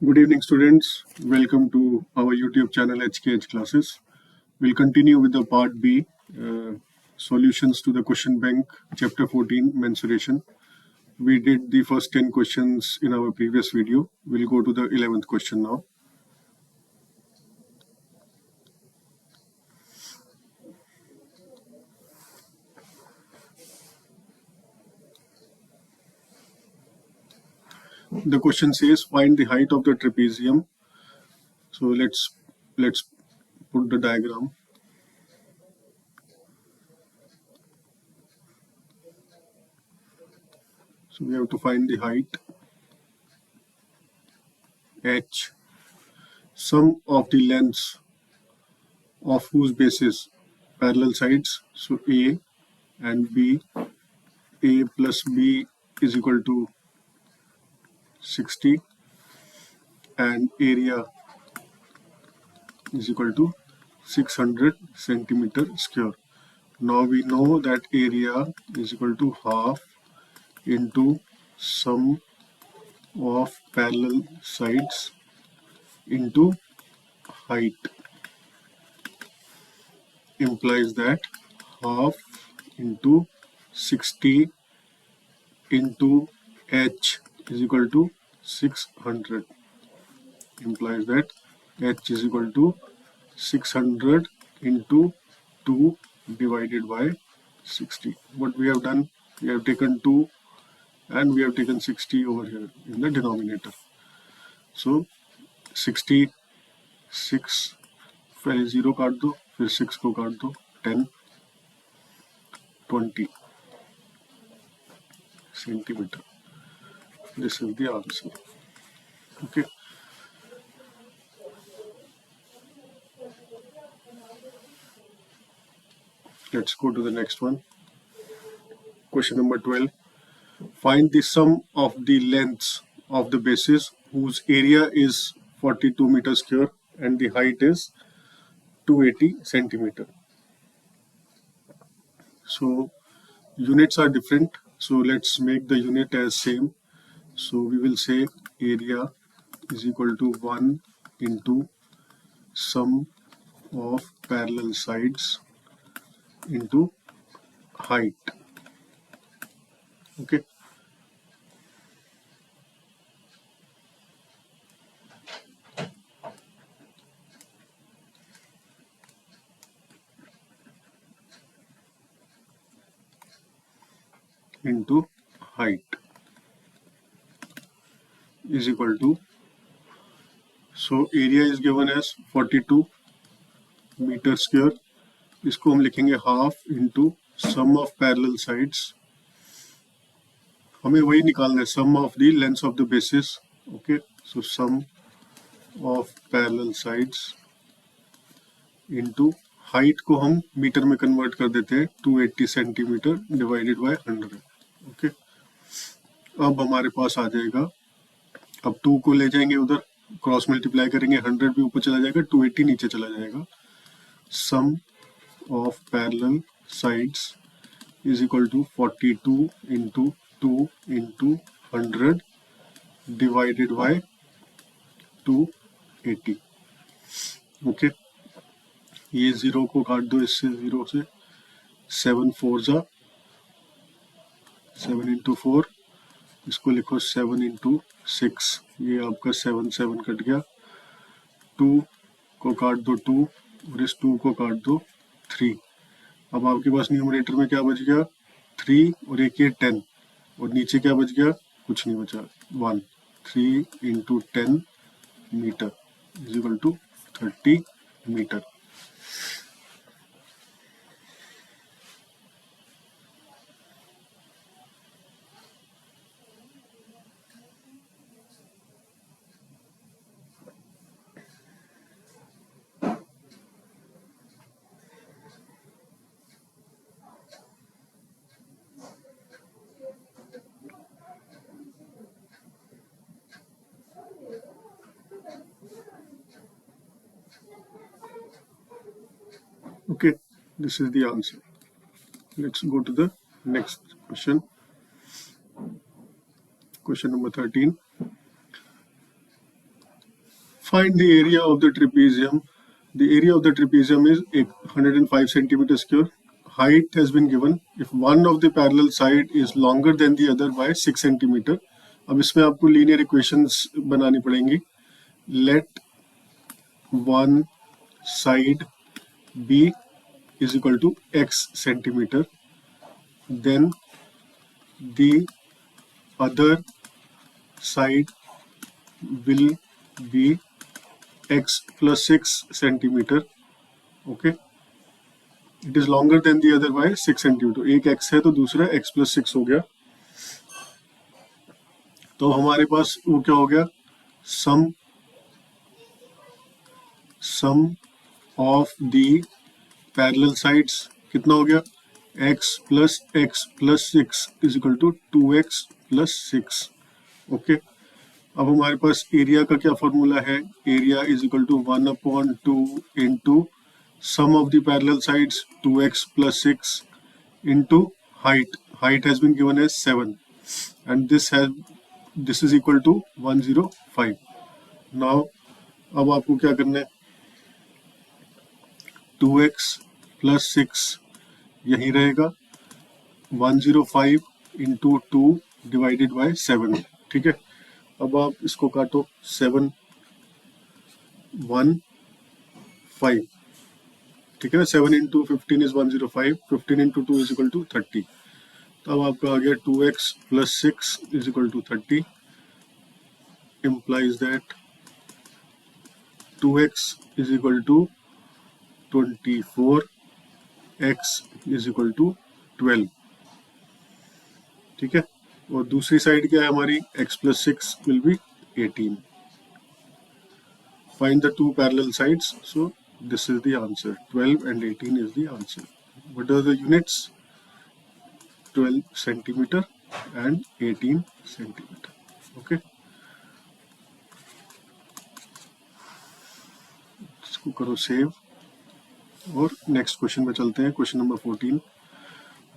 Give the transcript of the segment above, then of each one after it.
Good evening, students. Welcome to our YouTube channel HKH Classes. We'll continue with the part B, solutions to the question bank, chapter 14, mensuration. We did the first 10 questions in our previous video. We'll go to the 11th question now. The question says find the height of the trapezium. So let's put the diagram. So we have to find the height h, sum of the lengths of whose bases parallel sides. So A and B, A plus B is equal to 60 and area is equal to 600 centimeter square. Now we know that area is equal to half into sum of parallel sides into height, implies that half into 60 into h is equal to 600, implies that h is equal to 600 into 2 divided by 60. What we have done, we have taken 2 and we have taken 60 over here in the denominator. So 60, 6, पहले 0 काट दो, फिर 6 को काट दो, 10, 20 centimeter. This is the answer. Okay. Let's go to the next one. Question number 12. Find the sum of the lengths of the bases whose area is 42 meters square and the height is 280 centimeter. So units are different. So let's make the unit as same. So we will say area is equal to 1 into sum of parallel sides into height. Okay. Into height is equal to, so area is given as 42 meter square. इसको हम लिखेंगे half into sum of parallel sides. हमें वही निकालना है, sum of the lengths of the bases. Okay, so sum of parallel sides into height को हम metre में कन्वर्ट कर देते हैं, 280 सेंटीमीटर डिवाइडेड बाय 100. ओके, अब हमारे पास आ जाएगा, अब 2 को ले जाएंगे उधर, क्रॉस मल्टीप्लाई करेंगे, 100 भी ऊपर चला जाएगा, 280 नीचे चला जाएगा. सम of parallel sides is equal to 42 into 2 into 100 divided by 280. Okay, ये 0 को काट दो, इससे 0 से 7 4 जा 7 into 4, इसको लिखो 7 into 6, ये आपका 7 7 कट गया. 2 को काट दो 2 और इस 2 को काट दो 3. अब आपके पास न्यूमरेटर में क्या बच गया, 3 और एक ये 10, और नीचे क्या बच गया, कुछ नहीं बचा, 1. 3 into 10 metre is equal to 30 metre. Okay, this is the answer. Let's go to the next question. Question number 13. Find the area of the trapezium. The area of the trapezium is 105 centimeter square. Height has been given. If one of the parallel side is longer than the other by 6 centimeter. अब इसमें आपको linear equations बनानी पड़ेंगी. Let one side B is equal to x centimeter. Then the other side will be x plus 6 centimeter. Okay. It is longer than the other by 6 centimeter. एक x है तो दूसरा x plus 6 हो गया. तो हमारे पास वो क्या हो गया, sum of the parallel sides कितना हो गया, x plus 6 is equal to 2x plus 6. Okay. अब हमारे पास एरिया का क्या फॉर्मूला है, area is equal to 1/2 into sum of the parallel sides 2x plus 6 into height has been given as 7 and this is equal to 105. Now अब आपको क्या करना है, 2x plus 6 यही रहेगा, 105 इंटू 2 डिवाइडेड बाय 7. ठीक है. अब आप इसको काटो, 7 1 5. ठीक है ना. 7 into 15 is 105. 15 into 2 is equal to 30. तो अब आपका आ गया 2x plus 6 is equal to 30. implies that 2x is equal to 24, x is equal to 12. ठीक है. और दूसरी साइड क्या है हमारी, x plus 6 will be 18. Find the two parallel sides. So this is the answer. 12 and 18 is the answer. What are the units? 12 centimeter and 18 centimeter. Okay. इसको करो save और नेक्स्ट क्वेश्चन में चलते हैं. Question number 14.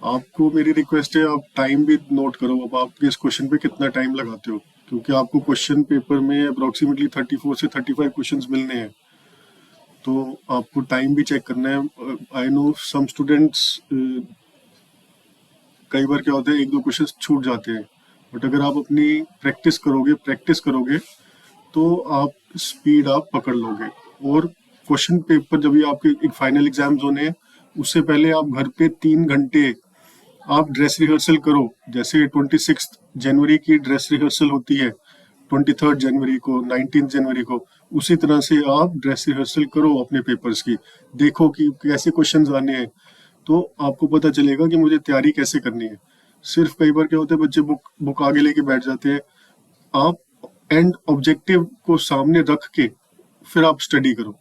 आपको मेरी request है आप टाइम भी नोट करो. अब आप इस क्वेश्चन पे कितना टाइम लगाते हो, क्योंकि आपको क्वेश्चन पेपर में अप्रोक्सीमेटली 34 से 35 क्वेश्चंस मिलने हैं, तो आपको टाइम भी चेक करना है. आई नो सम स्टूडेंट्स कई बार क्या होता है, एक दो क्वेश्चन छूट जाते हैं, बट अगर आप अपनी प्रैक्टिस करोगे तो आप स्पीड आप पकड़ लोगे. और क्वेश्चन पेपर जब भी आपके एक फाइनल एग्जाम्स होने हैं, उससे पहले आप घर पे 3 घंटे आप ड्रेस रिहर्सल करो. जैसे 26 जनवरी की ड्रेस रिहर्सल होती है, 23 जनवरी को, 19 जनवरी को, उसी तरह से आप ड्रेस रिहर्सल करो अपने पेपर्स की. देखो कि कैसे क्वेश्चंस आने हैं, तो आपको पता चलेगा कि मुझे तैयारी कैसे करनी है. सिर्फ कई बार क्या होता है, बच्चे बुक आगे लेके बैठ जाते हैं. आप एंड ऑब्जेक्टिव को सामने रख के फिर आप स्टडी करो.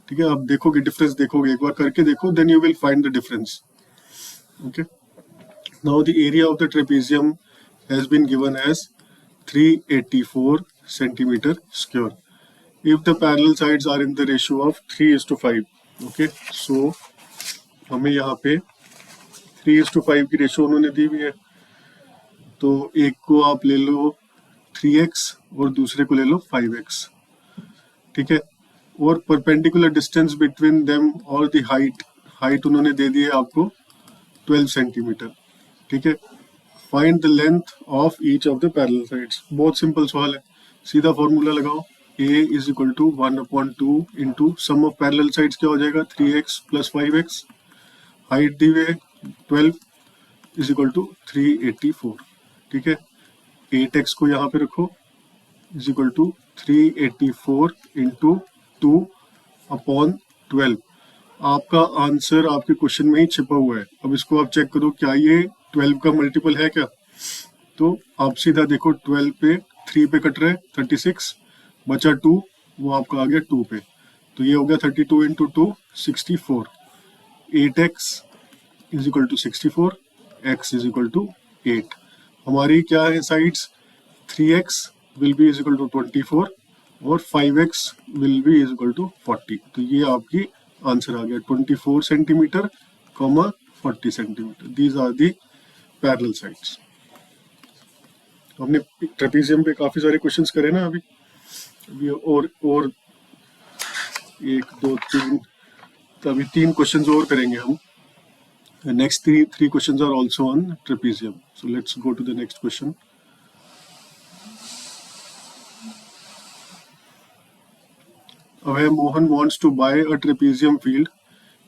ठीक है. आप देखोगे डिफरेंस, देखोगे, एक बार करके देखो, then you will find the difference. Okay. Now the area of the trapezium has been given as 384 centimeter square. If the parallel sides are in the ratio of 3:5. Okay. So हमें यहाँ पे 3:5 की ratio उन्होंने दी हुई है, तो एक को आप ले लो 3x और दूसरे को ले लो 5x. ठीक है. और परपेंडिकुलर डिस्टेंस बिटवीन देम और द हाइट उन्होंने दे दी है आपको 12 सेंटीमीटर. ठीक है. Find the length of each of the parallel sides. बहुत सिंपल सवाल है, सीधा फॉर्मूला लगाओ. a is equal to 1/2 into sum of parallel sides क्या हो जाएगा, 3x plus 5x. हाइट दी हुई 12 इज इक्वल टू 384. ठीक है. 8x को यहाँ पे रखो, इज इक्वल टू 384 इंटू 2/12. आपका आंसर आपके क्वेश्चन में ही छिपा हुआ है. अब इसको आप चेक करो, क्या ये 12 का मल्टीपल है क्या. तो आप सीधा देखो, 12 पे 3 पे कट रहा है 36, बचा 2, वो आपका आ गया 2 पे. तो ये हो गया 32 into 2 64. 8x is equal to 64, x is equal to 8. हमारी क्या है sides, 3x will be is equal to 24 और 5x will be is equal to 40. तो ये आपकी आंसर आ गया 24 centimetre, 40 centimetre. These are the parallel sides. हमने ट्रेपेजियम पे काफी सारे क्वेश्चंस करे ना अभी और 1 2 3, तो अभी 3 क्वेश्चंस और करेंगे हम. The next three questions are also on trapezium. So let's go to the next question. Where Mohan wants to buy a trapezium field,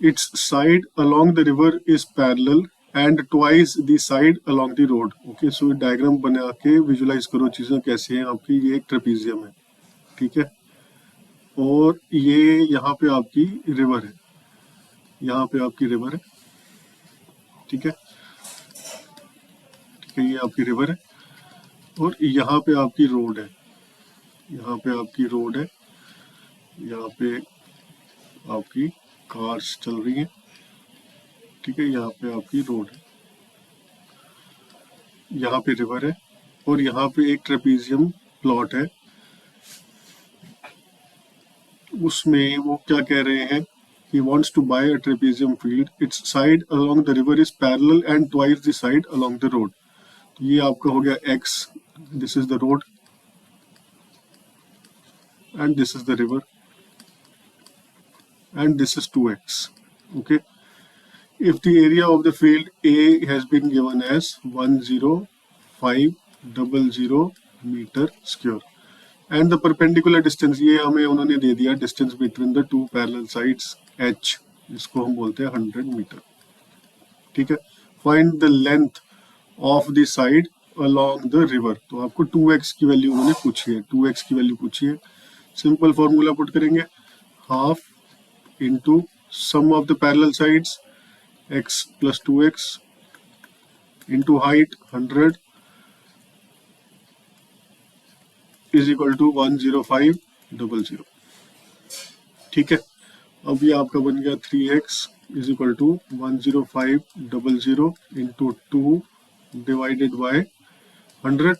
its side along the river is parallel and twice the side along the road. Okay, so diagram बना के visualize करो चीज़ें कैसे हैं आपकी. ये एक trapezium है, ठीक है, और ये यहाँ पे आपकी रिवर है, यहाँ पे आपकी रिवर है, ठीक है, ठीक है, ये आपकी रिवर है और यहाँ पे आपकी रोड है, यहाँ पे आपकी रोड है, यहाँ पे आपकी कार्स चल रही हैं, ठीक है, यहाँ पे आपकी रोड है, यहाँ पे रिवर है और यहाँ पे एक ट्रेपीजियम प्लॉट है. उसमें वो क्या कह रहे हैं, he wants to buy a trapezium field, its side along the river is parallel and twice the side along the road. तो ये आपका हो गया x, this is the road and this is the river and this is 2x. Okay, if the area of the field A has been given as 10500 meter square and the perpendicular distance, ये हमें उन्होंने दे दिया distance between the two parallel sides h, इसको हम बोलते हैं 100 metre, ठीक है. Find the length of the side along the river. तो आपको 2x की वैल्यू उन्होंने पूछी है, 2x की वैल्यू पूछी है. सिंपल फॉर्मूला पुट करेंगे, half into sum of the parallel sides x plus 2x into height 100 is equal to 10500. ठीक है, अब ये आपका बन गया 3x is equal to 10500 into 2 divided by 100.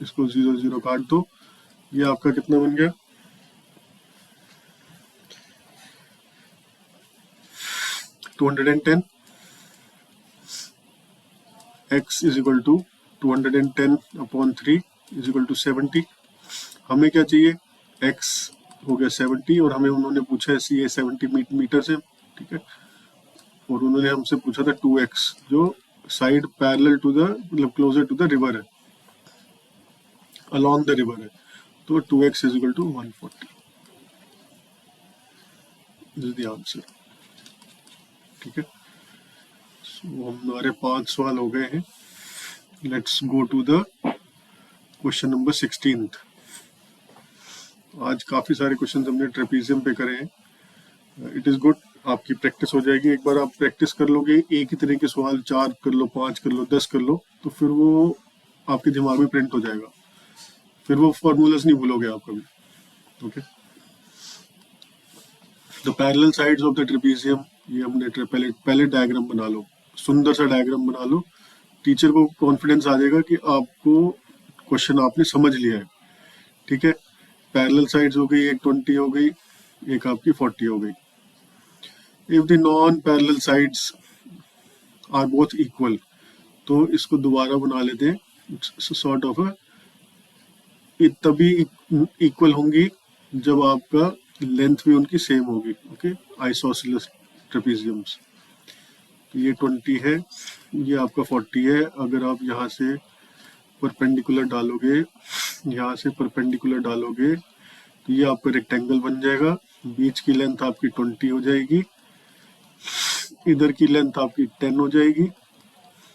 इसको 0 0 काट दो, ये आपका कितना बन गया, 210. x is equal to 210 upon 3 is equal to 70. हमें क्या चाहिए, x हो गया 70 और हमें उन्होंने पूछा है ये 70 मीटर से, ठीक है, और उन्होंने हमसे पूछा था 2x जो साइड पैरेलल टू द, मतलब क्लोजर टू द रिवर है, along the river है, तो 2x is equal to 140. This is the answer. ठीक है, so हमारे 5 सवाल हो गए हैं. Let's go to the question number 16th. आज काफ़ी सारे क्वेश्चन हमने ट्रेपीजियम पे करे हैं. इट इज़ गुड, आपकी प्रैक्टिस हो जाएगी. एक बार आप प्रैक्टिस कर लोगे, एक ही तरह के सवाल 4 कर लो, 5 कर लो, 10 कर लो, तो फिर वो आपके दिमाग में प्रिंट हो जाएगा, फिर वो फॉर्मूलाज नहीं भूलोगे आप कभी. Okay, the parallel sides of the trapezium, ये हमने पहले डायग्राम बना लो, सुंदर सा डायग्राम बना लो. टीचर को कॉन्फिडेंस आ जाएगा कि आपको क्वेश्चन आपने समझ लिया है. ठीक है, पैरेलल साइड्स हो गई, एक 20 हो गई, एक आपकी 40 हो गई. If the non parallel sides are both equal, तो इसको दोबारा बना लेते हैं. सॉर्ट ऑफ तभी इक्वल होंगी जब आपका लेंथ भी उनकी सेम होगी. Okay, isosceles trapeziums. ये 20 है, ये आपका 40 है. अगर आप यहाँ से परपेंडिकुलर डालोगे, यहाँ से परपेंडिकुलर डालोगे, तो ये आपका रेक्टेंगल बन जाएगा. बीच की लेंथ आपकी 20 हो जाएगी, इधर की लेंथ आपकी 10 हो जाएगी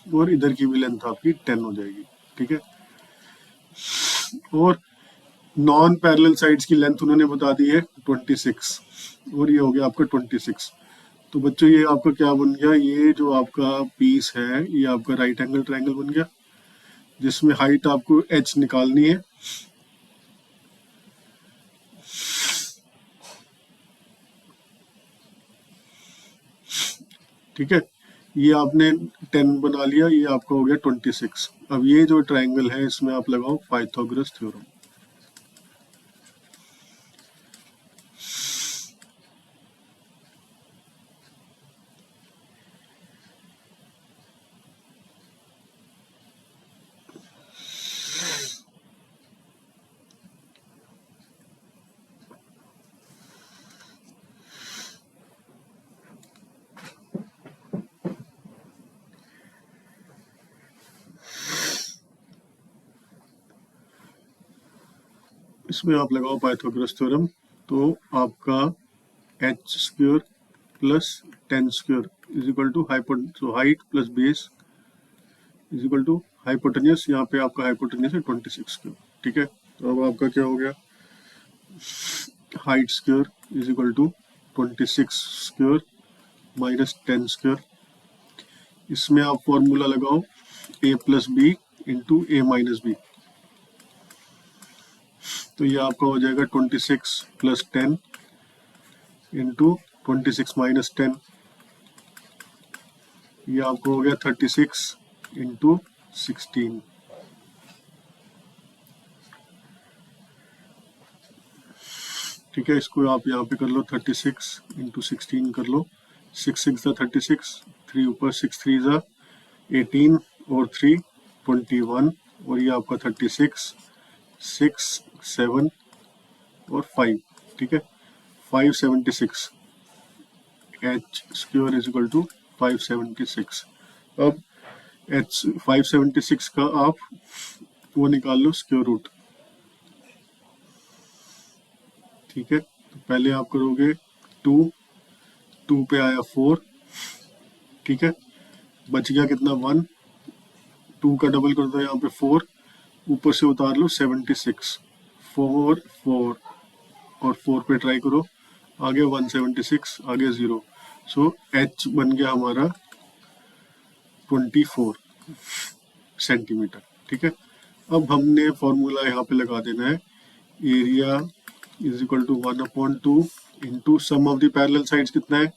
और इधर की भी लेंथ आपकी 10 हो जाएगी. ठीक है, और नॉन पैरेलल साइड्स की लेंथ उन्होंने बता दी है 26 और ये हो गया आपका 26. तो बच्चों ये आपका क्या बन गया, ये जो आपका पीस है ये आपका राइट एंगल ट्रायंगल बन गया, जिसमें हाइट आपको h निकालनी है. ठीक है, ये आपने 10 बना लिया, ये आपका हो गया 26. अब ये जो ट्रायंगल है इसमें आप लगाओ पाइथागोरस थ्योरम. इसमें आप लगाओ पाइथागोरस थ्योरम, तो आपका H square plus 10 square is equal to height plus base is equal to hypotenuse, यहाँ पे आपका हाइपोटेन्यूस है 26 स्क्वायर। ठीक है, तो अब आपका क्या हो गया, height square is equal to 26 square minus 10 square. इसमें आप फॉर्मूला लगाओ a plus B into A minus B, तो ये आपका हो जाएगा 26 प्लस 10 इंटू 26 माइनस 10, ये आपको हो गया 36 इंटू 16। ठीक है, इसको आप यहाँ पे कर लो 36 इंटू 16 कर लो, 6 6 36, 3 ऊपर 6 3 18 और 3 21, और ये आपका 36 6 7 और 5। ठीक है, 576 H square is equal to 576। अब एच 576 का आप वो निकाल लो स्क्वायर रूट। ठीक है, तो पहले आप करोगे 2 पे आया 4, ठीक है, बच गया कितना 1, 2 का डबल कर दो यहाँ पे 4, ऊपर से उतार लो 76, 4 4 और 4 पे ट्राई करो, आगे 176, आगे 0, सो एच बन गया हमारा 24 सेंटीमीटर। ठीक है, अब हमने फॉर्मूला यहाँ पे लगा देना है, area is equal to 1/2 into sum of the parallel sides कितना है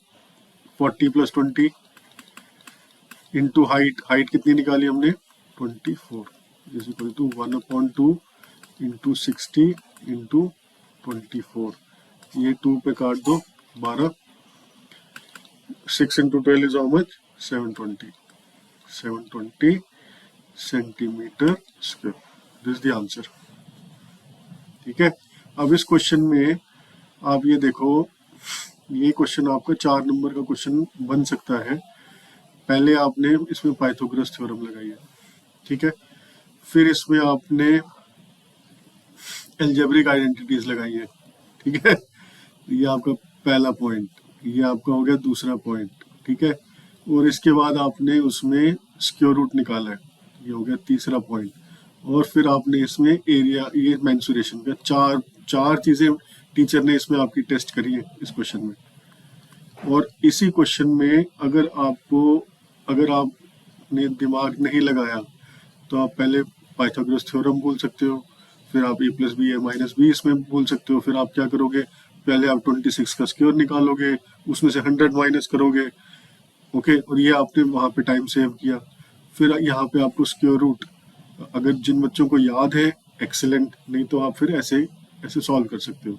40 प्लस 20 इंटू हाइट कितनी निकाली हमने 24 is equal to 1/2 into 60 into 24, ये 2 पे काट दो 12, 6 into 12 is how much 720 centimetre square, this is the answer. ठीक है, अब इस क्वेश्चन में आप ये देखो, ये क्वेश्चन आपका 4 नंबर का क्वेश्चन बन सकता है। पहले आपने इसमें पाइथागोरस थ्योरम लगाई है, ठीक है, फिर इसमें आपने एल्जेब्रिक आइडेंटिटीज लगाई है। ठीक है, ये आपका पहला पॉइंट, ये आपका हो गया दूसरा पॉइंट। ठीक है, और इसके बाद आपने उसमें स्क्वायर रूट निकाला है, ये हो गया तीसरा पॉइंट, और फिर आपने इसमें एरिया, ये मेंसुरेशन का चार चीजें टीचर ने इसमें आपकी टेस्ट करी है इस क्वेश्चन में। और इसी क्वेश्चन में अगर आपने दिमाग नहीं लगाया तो आप पहले पाइथागोरस थ्योरम बोल सकते हो, फिर आप ए प्लस बी ए माइनस बी इसमें बोल सकते हो, फिर आप क्या करोगे, पहले आप 26 का स्क्वायर निकालोगे, उसमें से 100 माइनस करोगे, ओके, और ये आपने वहाँ पे टाइम सेव किया। फिर यहाँ पे आपको स्क्वायर रूट, अगर जिन बच्चों को याद है एक्सेलेंट, नहीं तो आप फिर ऐसे सॉल्व कर सकते हो।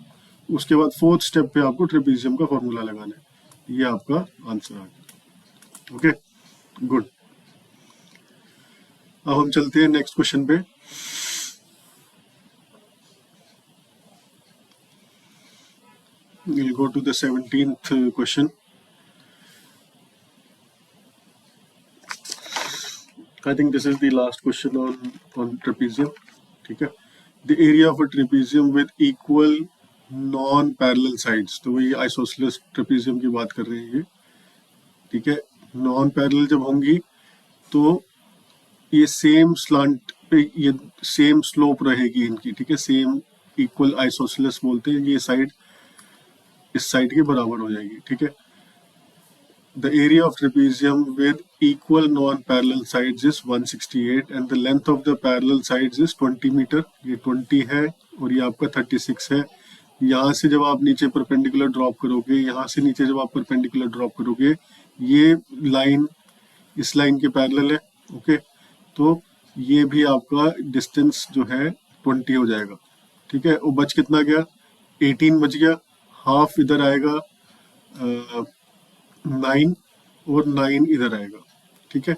उसके बाद 4th स्टेप पे आपको ट्रेपेजियम का फॉर्मूला लगाना है, ये आपका आंसर आ गया। Okay, good. अब हम चलते हैं नेक्स्ट क्वेश्चन पे। We'll go to the 17th question. I think this is the last question on trapezium. ठीक है, the area of a trapezium with equal non-parallel sides, तो वही isosceles trapezium की बात कर रहे हैं ये। ठीक है, नॉन पैरेलल जब होंगी तो ये सेम स्लांट पे, ये सेम स्लोप रहेगी इनकी। ठीक है, सेम इक्वल आइसोसेलेस बोलते हैं, ये साइड इस साइड के बराबर हो जाएगी। ठीक है, the area of trapezium with equal non parallel sides is 168 and the length of the parallel sides is 20 metre, ये 20 है और ये आपका 36 है। यहाँ से जब आप नीचे परपेंडिकुलर ड्रॉप करोगे, यहाँ से नीचे जब आप परपेंडिकुलर ड्रॉप करोगे, ये लाइन इस लाइन के पैरेलल है। ओके, तो ये भी आपका डिस्टेंस जो है 20 हो जाएगा। ठीक है, वो बच कितना गया 18 बच गया, हाफ इधर आएगा 9 और 9 इधर आएगा। ठीक है,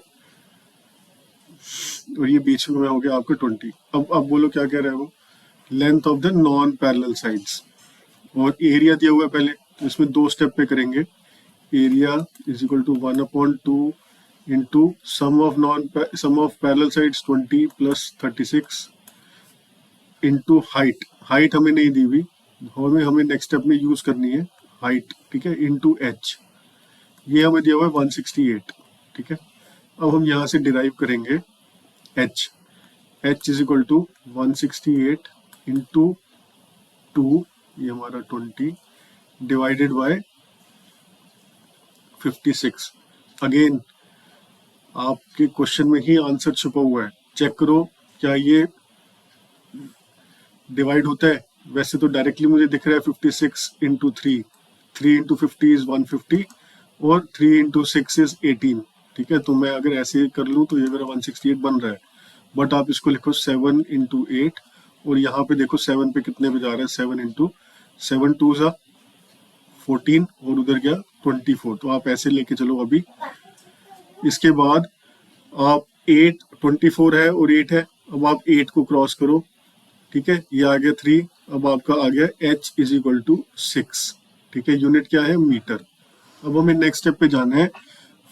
और ये बीच में हो गया आपका 20। अब बोलो क्या कह रहे हैं वो, length of the non parallel sides, और एरिया दिया हुआ है पहले, तो इसमें 2 स्टेप पे करेंगे। Area is equal to 1/2 into sum of parallel sides 20 plus 36 into height, height हमें नहीं दी हुई, हमें नेक्स्ट स्टेप में यूज करनी है हाइट, ठीक है, इंटू एच, ये हमें दिया हुआ है 168, ठीक है। अब हम यहाँ से डिराइव करेंगे H, H is equal to 168 into 2, ये हमारा 20 डिवाइडेड बाय 56। अगेन आपके क्वेश्चन में ही आंसर छुपा हुआ है, चेक करो क्या ये डिवाइड होता है। वैसे तो डायरेक्टली मुझे दिख रहा है 56 इंटू 3, 3 इंटू 50 इज 150 और 3 इंटू 6 इज 18, ठीक है। तो मैं अगर ऐसे कर लूँ तो ये मेरा 168 बन रहा है, बट आप इसको लिखो 7 इंटू 8, और यहाँ पे देखो 7 पे कितने पे जा रहा है, 7 इंटू 7 2 ज़ा 14 और उधर गया 24, तो आप ऐसे लेके चलो अभी। इसके बाद आप 8, 24 है और 8 है, अब आप 8 को क्रॉस करो, ठीक है, ये आ गया 3, अब आपका आ गया h इज इक्वल टू 6, ठीक है, यूनिट क्या है, मीटर। अब हमें नेक्स्ट स्टेप पे जाना है,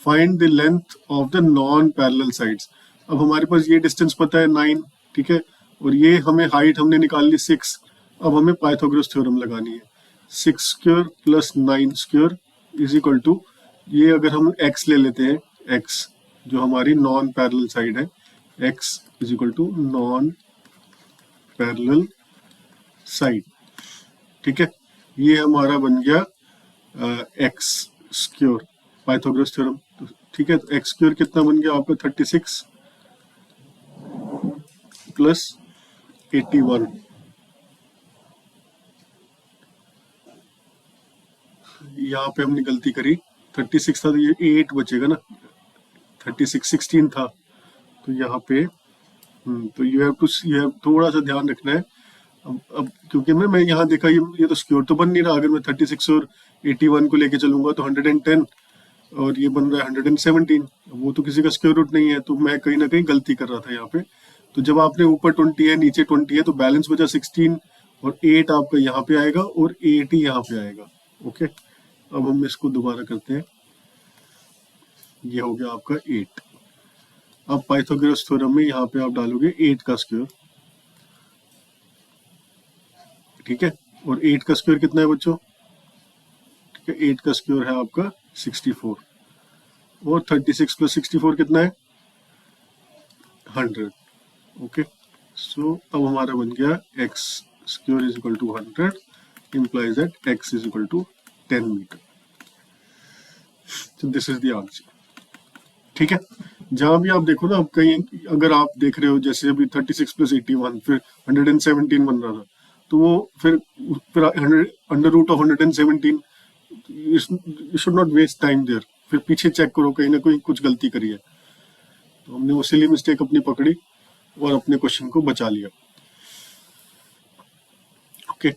find the length of the non parallel sides. अब हमारे पास ये डिस्टेंस पता है 9, ठीक है, और ये हमें हाइट हमने निकाल ली 6, अब हमें पाइथागोरस थ्योरम लगानी है, 6 square plus 9 square is equal to, ये अगर हम x ले लेते हैं, x जो हमारी नॉन पैरेलल साइड है, x is equal to non parallel side, ठीक है, ये हमारा बन गया x स्क्वायर, पाइथागोरस थ्योरम, ठीक है। तो x स्क्वायर कितना बन गया आपका 36 प्लस 81, यहाँ पे हमने गलती करी, 36 था तो ये 8 बचेगा ना, 36 16 था, तो यहाँ पे तो यू हैव थोड़ा सा ध्यान रखना है। अब क्योंकि मैं यहाँ देखा ये तो स्क्योर तो बन नहीं रहा, अगर मैं 36 और 81 को लेके चलूंगा तो 110, और ये बन रहा है 117, वो तो किसी का स्क्वायर रूट नहीं है, तो मैं कहीं ना कहीं गलती कर रहा था यहाँ पे। तो जब आपने ऊपर 20 है नीचे 20 है तो बैलेंस बचा 16, और 8 आपका यहाँ पे आएगा और 8 ही यहाँ पे आएगा, ओके। अब हम इसको दोबारा करते हैं, ये हो गया आपका 8। अब पाइथागोरस थ्योरम में यहाँ पे आप डालोगे 8 का स्क्वायर, ठीक है, और 8 का स्क्वायर कितना है बच्चों, ठीक है, 8 का स्क्वायर है आपका 64, और 36 प्लस 64 कितना है 100, ओके। सो अब हमारा बन गया x square is equal to 100, implies that x is equal to 10 metre. so this is the answer, ठीक है। जहां भी आप देखो ना, अब कहीं अगर आप देख रहे हो जैसे अभी 36 प्लस 81 फिर 117 बन रहा था, तो वो फिर 100 under root of 117, you should not waste time there, फिर पीछे चेक करो कहीं ना कहीं कुछ गलती करी है। तो हमने वो सिली मिस्टेक अपनी पकड़ी और अपने क्वेश्चन को बचा लिया, ओके।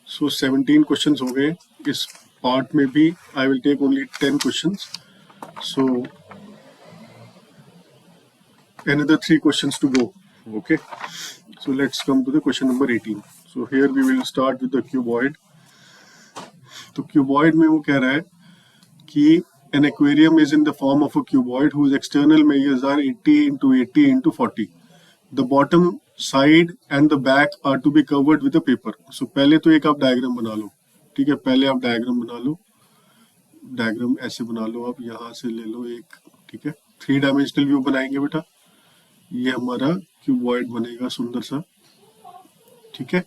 सो 17 क्वेश्चंस हो गए इस पार्ट में भी, I will take only 10 questions, so another 3 questions to go, okay. So let's come to the question number 18. So here we will start with the cuboid. तो cuboid में वो कह रहा है कि an aquarium is in the form of a cuboid whose external measures are 80 into 80 into 40. The bottom side and the back are to be covered with a paper. So पहले तो एक आप डायग्राम बना लो, ठीक है, पहले आप डायग्राम बना लो, डायग्राम ऐसे बना लो, आप यहाँ से ले लो एक, ठीक है, 3 डायमेंशनल व्यू बनाएंगे बेटा, ये हमारा क्यूबॉइड बनेगा सुंदर सा, ठीक है,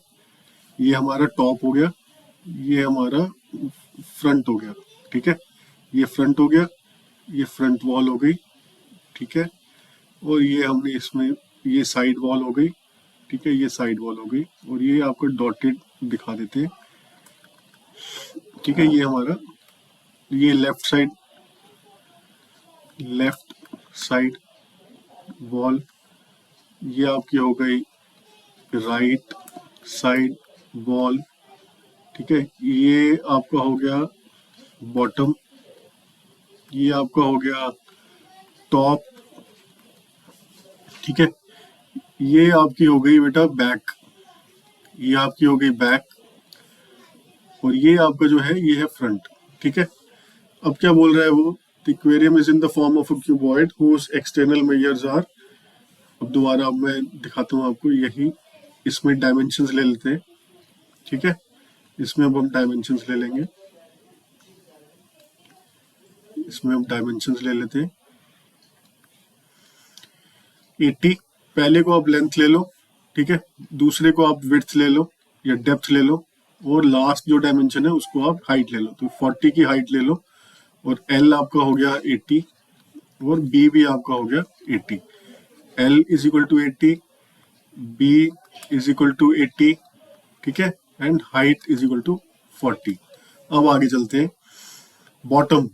ये हमारा टॉप हो गया, ये हमारा फ्रंट हो गया, ठीक है, ये फ्रंट हो गया, ये फ्रंट वॉल हो गई, ठीक है, और ये हमने इसमें ये साइड वॉल हो गई, ठीक है, ये साइड वॉल हो गई, और ये आपको डॉटेड दिखा देते हैं, ठीक है, ये हमारा ये लेफ्ट साइड वॉल, ये आपकी हो गई राइट साइड वॉल, ठीक है, ये आपका हो गया बॉटम, ये आपका हो गया टॉप, ठीक है, ये आपकी हो गई बेटा बैक, ये आपकी हो गई बैक, और ये आपका जो है ये है फ्रंट, ठीक है। अब क्या बोल रहा है वो, the aquarium is in the form of a cuboid whose external measures are, अब दोबारा अब मैं दिखाता हूँ आपको, यही इसमें डायमेंशंस ले लेते हैं, ठीक है। इसमें अब हम डायमेंशंस ले लेंगे, इसमें हम डायमेंशंस ले लेते हैं 80। पहले को आप लेंथ ले लो, ठीक है, दूसरे को आप विड्थ ले लो या डेप्थ ले लो, और लास्ट जो डायमेंशन है उसको आप हाइट ले लो। तो 40 की हाइट ले लो, और एल आपका हो गया 80 और बी भी आपका हो गया 80। L is equal to 80, B is equal to 80, ठीक है, and height is equal to 40। अब आगे चलते हैं। बॉटम,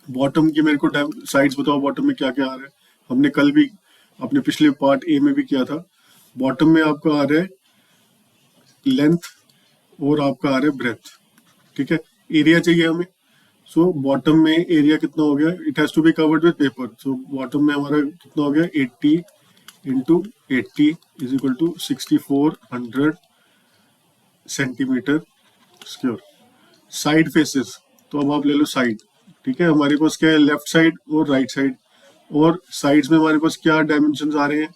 बॉटम की मेरे को साइड्स बताओ, बॉटम में क्या क्या आ रहा है। हमने कल भी अपने पिछले पार्ट ए में भी किया था। बॉटम में आपका आ रहा है लेंथ और आपका आ रहा है ब्रेथ, ठीक है। एरिया चाहिए हमें, सो बॉटम में एरिया कितना हो गया, it has to be covered with paper. So bottom में हमारा कितना हो गया 80 into 80 is equal to 6400 centimetre square. Side faces, तो अब आप ले लो साइड, ठीक है। हमारे पास क्या है, लेफ्ट साइड और राइट साइड, और साइड्स में हमारे पास क्या डायमेंशंस आ रहे हैं,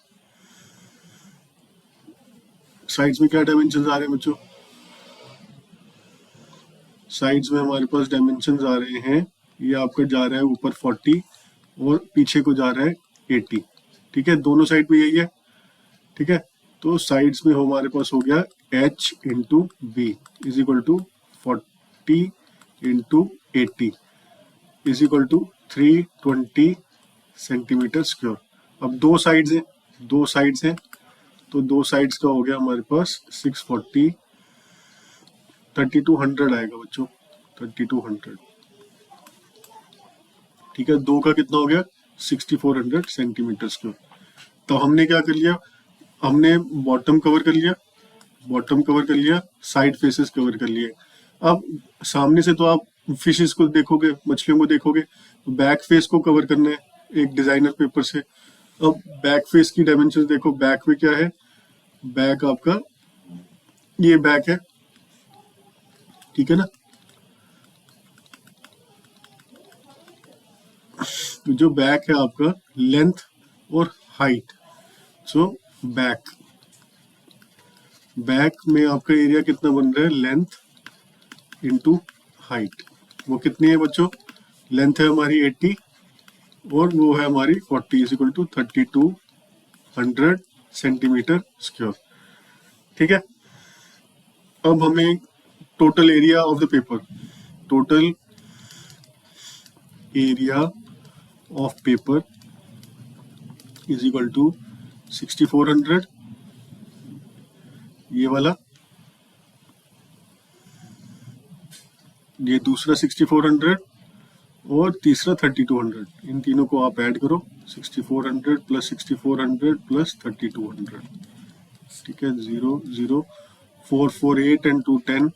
साइड्स में क्या डायमेंशंस आ रहे हैं बच्चों, साइड्स में हमारे पास डायमेंशंस आ रहे हैं, ये आपका जा रहा है ऊपर 40 और पीछे को जा रहा है 80, ठीक है, दोनों साइड पे यही है, ठीक है। तो साइड्स में हमारे पास हो गया h into B is equal to 40 into 80 is equal to 320 centimetre square. अब दो साइड्स हैं, दो साइड्स हैं, तो दो साइड्स का हो गया हमारे पास 640, 3200 आएगा बच्चों, 3200, ठीक है। दो का कितना हो गया 6400 सेंटीमीटर स्क्वायर। तो हमने क्या कर लिया, हमने बॉटम कवर कर लिया, बॉटम कवर कर लिया, साइड फेसेस कवर कर लिए। अब सामने से तो आप फिशेस को देखोगे, मछलियों को देखोगे, तो बैक फेस को कवर करना है एक डिजाइनर पेपर से। अब बैक फेस की डायमेंशन देखो, बैक में क्या है, बैक आपका ये बैक है, ठीक है ना। तो जो बैक है आपका लेंथ और हाइट, सो बैक, बैक में आपका एरिया कितना बन रहा है, लेंथ इंटू हाइट। वो कितनी है बच्चों, लेंथ है हमारी 80 और वो है हमारी 40 is equal to 3200 centimetre square, ठीक है। अब हमें total area of the paper, total area of paper is equal to 6400, ये वाला, ये दूसरा 6400 और तीसरा 3200, इन तीनों को आप ऐड करो, 6400 प्लस 6400 प्लस 3200, ठीक है। 0 0 4 4 8 एंड 2 10,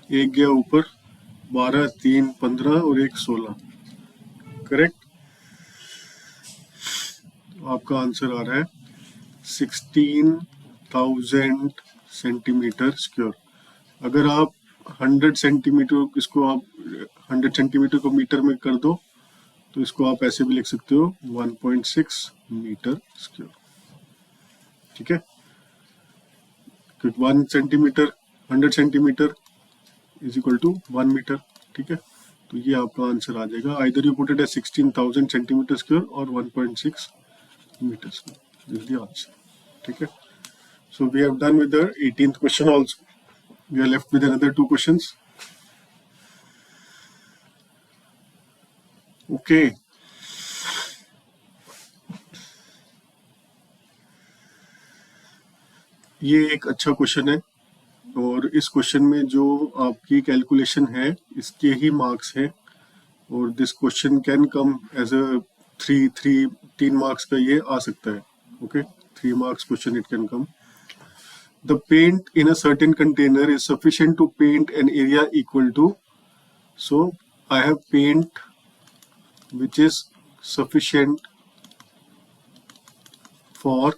एक गया ऊपर, 12 3 15 और एक 16, करेक्ट। आपका आंसर आ रहा है 16,000 सेंटीमीटर स्क्वायर। अगर आप 100 सेंटीमीटर, इसको आप 100 सेंटीमीटर को मीटर में कर दो, तो इसको आप ऐसे भी लिख सकते हो 1.6 मीटर स्क्वायर, ठीक है। क्योंकि 1 centimetre 100 centimetre is equal to 1 metre, ठीक है। तो ये आपका आंसर आ जाएगा, either you put it as 16,000 centimetre square और 1.6 metre square is the answer, ठीक है। So we have done with the 18th question also. We are left with another two questions. Okay. ये एक अच्छा क्वेश्चन है, और इस क्वेश्चन में जो आपकी कैलकुलेशन है इसके ही मार्क्स हैं, और this question can come as a 3 marks का ये आ सकता है, okay, 3 marks question it can come. The paint in a certain container is sufficient to paint an area equal to, so I have paint which is sufficient for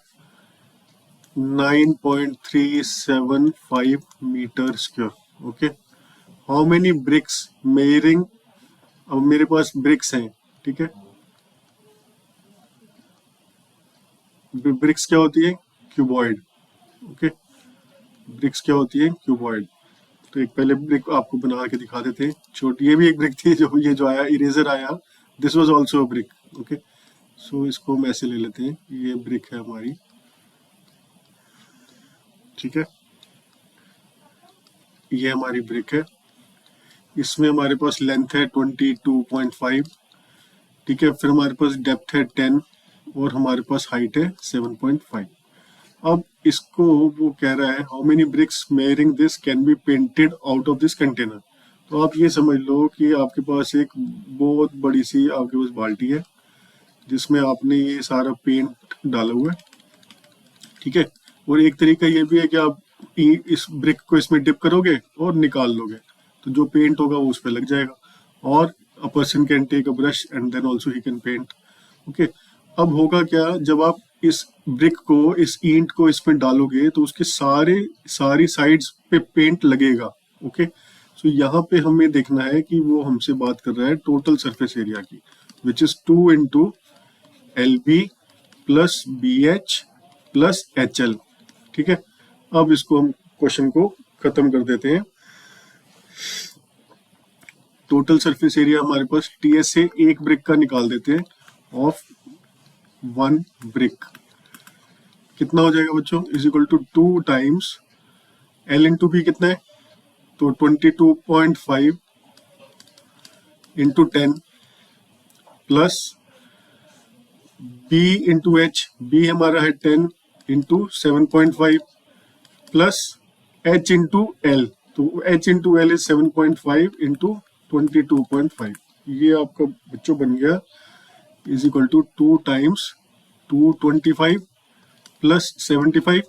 9.375 meter square, okay. How many bricks measuring, अब मेरे पास bricks हैं, ठीक है। BRICS क्या होती है, cuboid. Okay, BRICS क्या होती है? क्यूबॉइड। तो एक पहले ब्रिक आपको बना के दिखा देते हैं। छोटी ये भी एक ब्रिक थी, जो ये जो आया इरेजर आया, this was also a brick. Okay, so इसको हम ऐसे ले लेते हैं, ये ब्रिक है हमारी, ठीक है, ये हमारी ब्रिक है। इसमें हमारे पास लेंथ है 22.5, ठीक है, फिर हमारे पास डेप्थ है 10 और हमारे पास हाइट है 7.5। अब इसको वो कह रहा है how many bricks measuring this can be painted out of this container. तो आप ये समझ लो कि आपके पास एक बहुत बड़ी सी आपके पास बाल्टी है जिसमें आपने ये सारा पेंट डाला हुआ है, ठीक है। और एक तरीका ये भी है कि आप इस ब्रिक को इसमें डिप करोगे और निकाल लोगे, तो जो पेंट होगा वो उस पर लग जाएगा। और a person can take a brush and then also he can paint. Okay, अब होगा क्या, जब आप इस ब्रिक को, इस ईंट को इसमें डालोगे तो उसके सारी साइड्स पे पेंट लगेगा। ओके, सो यहाँ पे हमें देखना है कि वो हमसे बात कर रहा है टोटल सरफेस एरिया की, which is 2 into LB plus BH plus HL, ठीक है। अब इसको हम क्वेश्चन को खत्म कर देते हैं। टोटल सरफेस एरिया हमारे पास TS से एक ब्रिक का निकाल देते हैं, ऑफ 1 ब्रिक कितना हो जाएगा बच्चों, is equal to 2 times L into B कितना है, तो 22.5 into 10 plus B into H, B हमारा है 10 into 7.5 plus H into L, तो H into L is 7.5 into 22.5। ये आपका बच्चों बन गया is equal to 2 times 225 plus 75।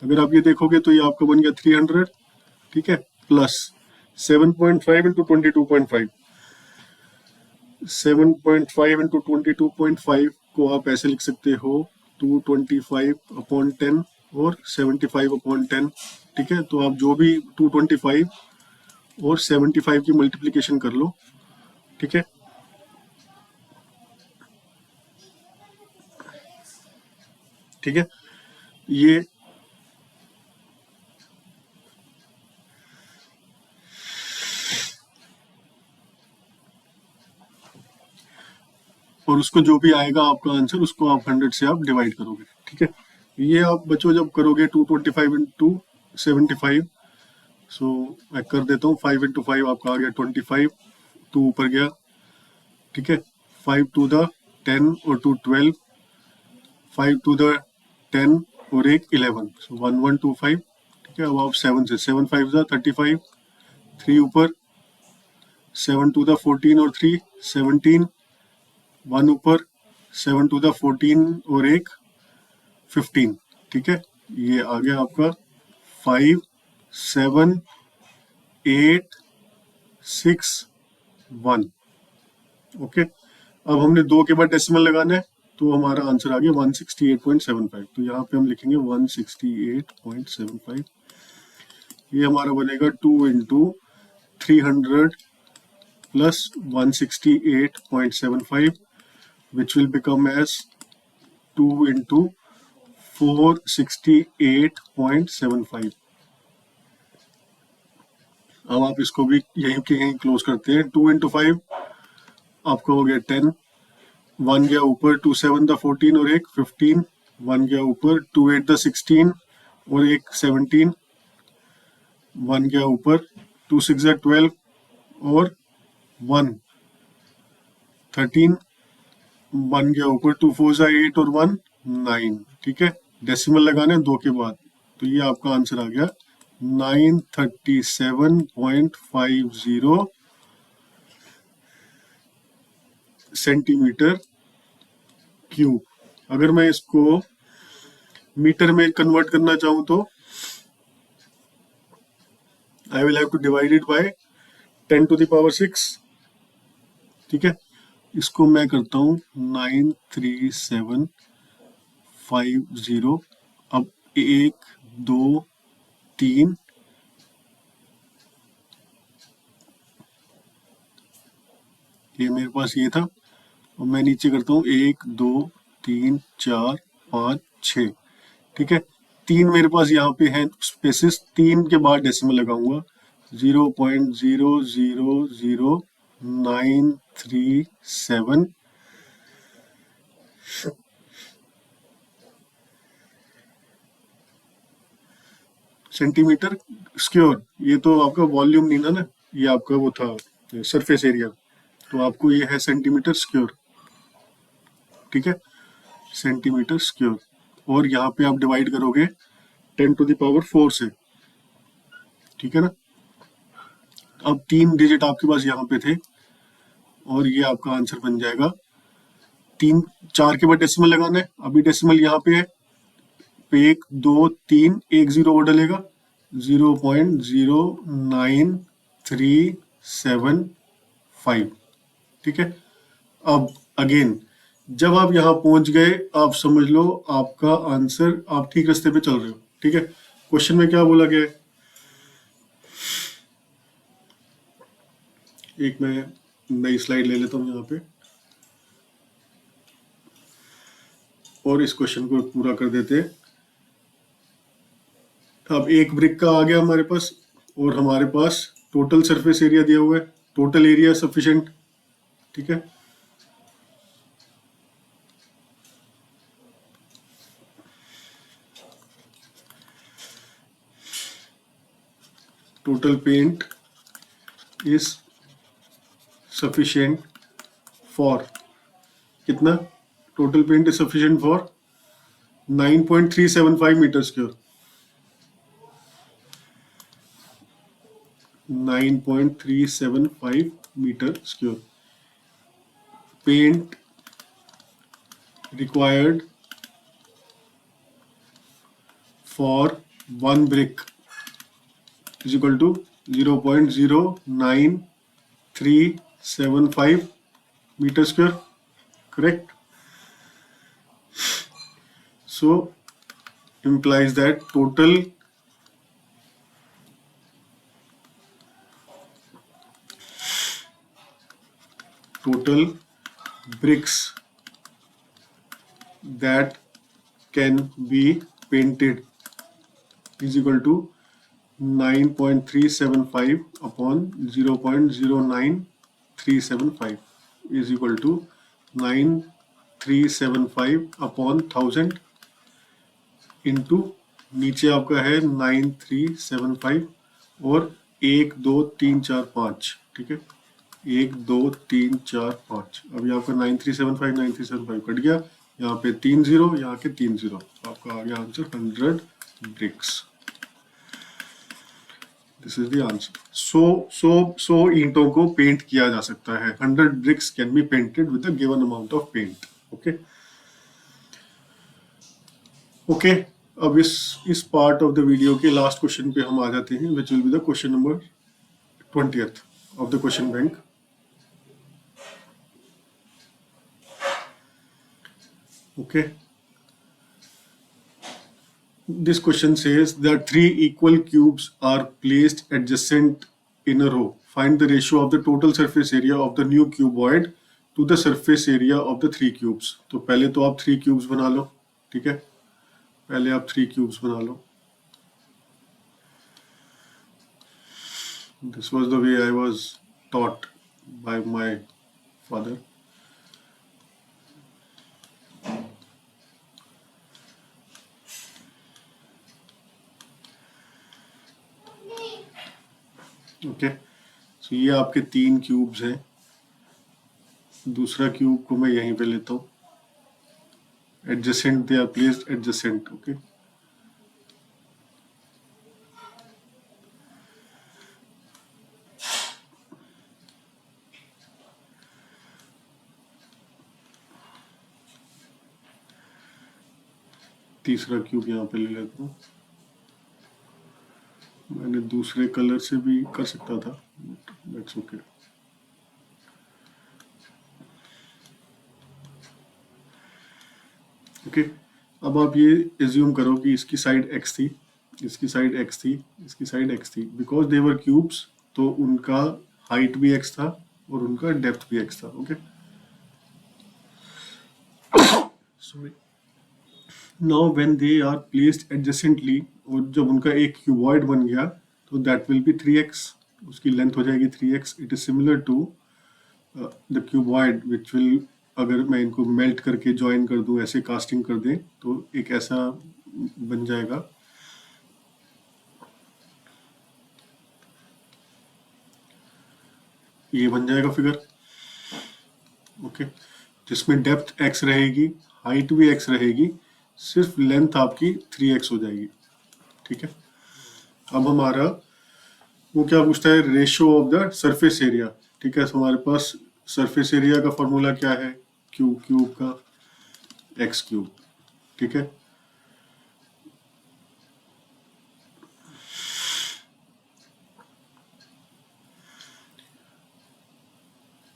अगर आप ये देखोगे तो ये आपका बन गया 300, ठीक है, प्लस 7.5 इंटू 22.5, 7.5 इंटू 22.5 को आप ऐसे लिख सकते हो 225/10 और 75/10, ठीक है। तो आप जो भी 225 और 75 की मल्टीप्लिकेशन कर लो, ठीक है। ठीक है, ये और उसको जो भी आएगा आपका आंसर, उसको आप 100 से आप डिवाइड करोगे, ठीक है। ये आप बच्चों जब करोगे 225 इंटू 75, सो मैं कर देता हूँ 5 इंटू 5 आपका आ गया 25, 2 ऊपर गया, ठीक है, 5 टू द 10 और 2 12, 5 टू द 10 और एक 11, सो 1125, ठीक है। अब आप 7 से 7 5 ज़ा 35, 3 ऊपर, 7 टू द 14 और 3 17, 1 ऊपर, 7 टू द 14 और एक 15, ठीक है। ये आ गया आपका 5 7 8 6 1। ओके, अब हमने 2 के बाद डेसिमल लगाना है, तो हमारा आंसर आ गया 168.75। तो यहाँ पे हम लिखेंगे 168.75। ये हमारा बनेगा 2 into 300 plus 168.75, which will become as 2 into 468.75। अब आप इसको भी यहीं के यहीं क्लोज करते हैं। 2 इंटू 5 आपका हो गया 10, 1 गया ऊपर, 2 7 द 14 और एक 15, 1 गया ऊपर, 2 8 द 16 और एक 17, 1 गया ऊपर, 2 6 द 12 और 1 13, 1 गया ऊपर, 2 4 द 8 और 1 9, ठीक है। डेसिमल लगाना है 2 के बाद, तो ये आपका आंसर आ गया 937.50 सेंटीमीटर क्यूब। अगर मैं इसको मीटर में कन्वर्ट करना चाहूँ तो I will have to divide it by 10 to the power 6, ठीक है। इसको मैं करता हूँ 93750। अब 1 2 3, ये मेरे पास ये था, और मैं नीचे करता हूँ 1 2 3 4 5 6, ठीक है। 3 मेरे पास यहाँ पे है स्पेसिस, 3 के बाद डेसिमल लगाऊंगा, 0.000937 सेंटीमीटर स्क्वायर। ये तो आपका वॉल्यूम नहीं ना, ये आपका वो था सरफेस एरिया, तो आपको ये है सेंटीमीटर स्क्वायर, ठीक है, सेंटीमीटर स्क्वायर। और यहाँ पे आप डिवाइड करोगे 10⁴ से, ठीक है ना। अब 3 डिजिट आपके पास यहाँ पे थे और ये आपका आंसर बन जाएगा। 4 के बाद डेसिमल लगाना है, अभी डेसिमल यहाँ पे है, 1 2 3 1 0 और डलेगा, 0.09375, ठीक है। अब अगेन जब आप यहाँ पहुंच गए, आप समझ लो आपका आंसर, आप ठीक रास्ते पे चल रहे हो, ठीक है। क्वेश्चन में क्या बोला गया है, एक मैं नई स्लाइड ले लेता हूँ यहाँ पे और इस क्वेश्चन को पूरा कर देते हैं। अब एक ब्रिक का आ गया हमारे पास और हमारे पास टोटल सरफेस एरिया दिया हुआ है, टोटल एरिया सफिशिएंट, ठीक है। Total paint is sufficient for कितना, total paint is sufficient for 9.375 metre square, 9.375 metre square. Paint required for 1 brick is equal to 0.09375 meter square, correct? So implies that total bricks that can be painted is equal to 9.375 upon 0.09375 is equal to 9375 upon 1000 into नीचे आपका है 9375 और 1 2 3 4 5, ठीक है, 1 2 3 4 5। अभी आपका 9375 cut गया, यहाँ पे 3 0, यहाँ के 3 0, आपका आ गया answer 100 bricks. This is the answer. So ईंटों को पेंट किया जा सकता है, 100 bricks can be painted with a given amount of paint. Okay okay, अब इस पार्ट ऑफ द वीडियो के लास्ट क्वेश्चन पे हम आ जाते हैं, which will be the question number 20th of the question bank. Okay, this question says that 3 equal cubes are placed adjacent in a row. Find the ratio of the total surface area of the new cuboid to the surface area of the 3 cubes. तो पहले तो आप 3 cubes बना लो, ठीक है, पहले आप 3 cubes बना लो। This was the way I was taught by my father. Okay, so ये आपके 3 क्यूब्स हैं, दूसरा क्यूब को मैं यहीं पे लेता हूँ, adjacent, they are placed adjacent, okay। तीसरा क्यूब यहाँ पे ले लेता हूँ, मैंने दूसरे कलर से भी कर सकता था, दैट्स ओके। ओके, अब आप ये एज्यूम करो कि इसकी साइड x थी, इसकी साइड x थी, इसकी साइड x थी, बिकॉज दे वर क्यूब्स, तो उनका हाइट भी x था और उनका डेप्थ भी x था। Okay, sorry, now when they are placed adjacently, और जब उनका एक क्यूबॉइड बन गया तो दैट विल बी 3x, उसकी लेंथ हो जाएगी 3x। It is similar to the cuboid which will, अगर मैं इनको मेल्ट करके ज्वाइन कर दूं, ऐसे कास्टिंग कर दें, तो एक ऐसा बन जाएगा। ये बन जाएगा फिगर, ओके, जिसमें डेप्थ x रहेगी, हाइट भी x रहेगी, सिर्फ लेंथ आपकी 3x हो जाएगी। ठीक है, अब हमारा वो क्या पूछता है, ratio of the surface area. ठीक है, तो हमारे पास सरफेस एरिया का फॉर्मूला क्या है, क्यूब क्यूब का एक्स क्यूब। ठीक है,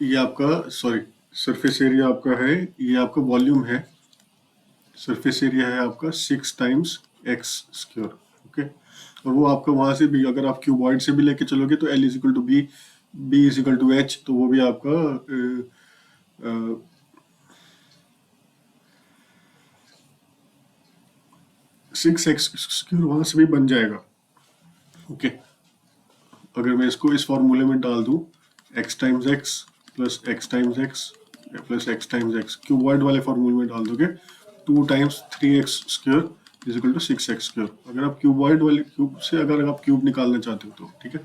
ये आपका, सॉरी, सरफेस एरिया आपका है, ये आपका वॉल्यूम है, सरफेस एरिया है आपका 6 टाइम्स एक्स स्क्वायर। ओके, और वो आपका वहां से भी, अगर आप क्यूबॉइड से भी लेके चलोगे तो L is equal to B, B is equal to H, तो वो भी आपका 6x स्क्वायर वहां से भी बन जाएगा। ओके, अगर मैं इसको इस फॉर्मूले में डाल दूं, x times X plus X times X plus X times X, cuboid वाले फॉर्मूले में डाल दोगे 2 times 3x square is equal to 6x square. अगर आप क्यूबॉइड वाले क्यूब से अगर आप क्यूब निकालना चाहते हो तो ठीक है।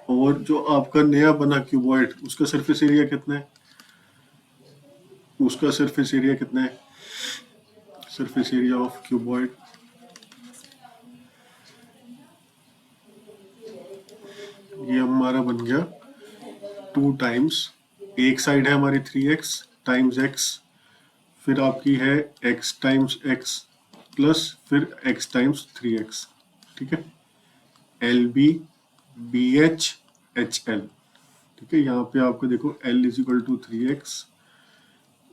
और जो आपका नया बना क्यूबॉइड, उसका सरफेस एरिया कितना है, उसका सरफेस एरिया कितना है, सरफेस एरिया ऑफ क्यूबॉइड, ये हमारा बन गया 2 टाइम्स, एक साइड है हमारी 3x टाइम्स x, फिर आपकी है x टाइम्स x प्लस फिर x टाइम्स 3x। ठीक है, L B B H H L. ठीक है, यहाँ पे आपको देखो L is equal to 3x,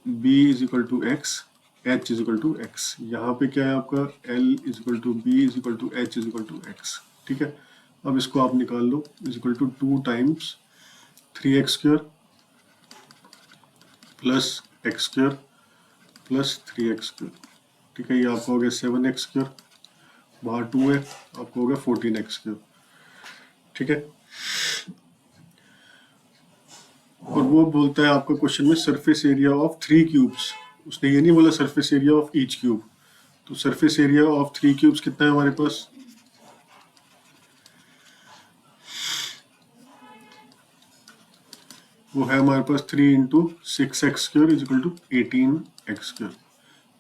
B is equal to X, H is equal to X. यहाँ पे क्या है आपका, L is equal to B is equal to H is equal to X. ठीक है, अब इसको आप निकाल लो, is equal to 2 times 3x square plus x square plus 3x square. ठीक है, ये आपका हो गया 7x स्क्वायर, बाहर 2 है, आपको हो गया 14x स्क्वायर। ठीक है, और वो बोलता है आपका क्वेश्चन में सरफेस एरिया ऑफ 3 क्यूब्स, उसने ये नहीं बोला surface area of each cube. तो सरफेस एरिया ऑफ 3 क्यूब्स कितना है हमारे पास, वो है हमारे पास 3 into 6x square is equal to 18x square.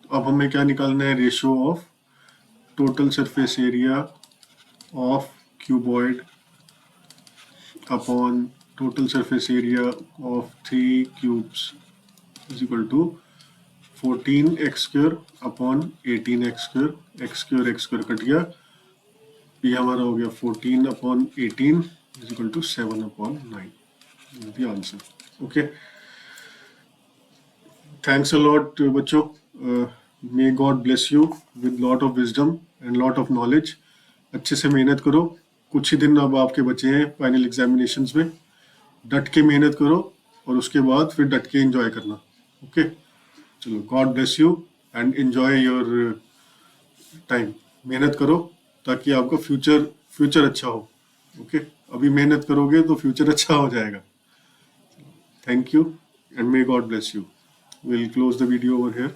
तो अब हमें क्या निकालना है, ratio of total surface area of cuboid upon total surface area of 3 cubes is equal to 14x square upon 18x square, X square cut गया, ये हमारा हो गया 14 upon 18 is equal to 7 upon 9, the answer. Okay, thanks a lot बच्चों, may God bless you with lot of wisdom and lot of knowledge. अच्छे से मेहनत करो, कुछ ही दिन अब आपके बचे हैं फाइनल एग्जामिनेशंस में, डट के मेहनत करो और उसके बाद फिर डट के एंजॉय करना। ओके, चलो, God bless you and enjoy your time. मेहनत करो ताकि आपका फ्यूचर अच्छा हो। ओके, अभी मेहनत करोगे तो फ्यूचर अच्छा हो जाएगा। Thank you and may God bless you. We'll close the video over here.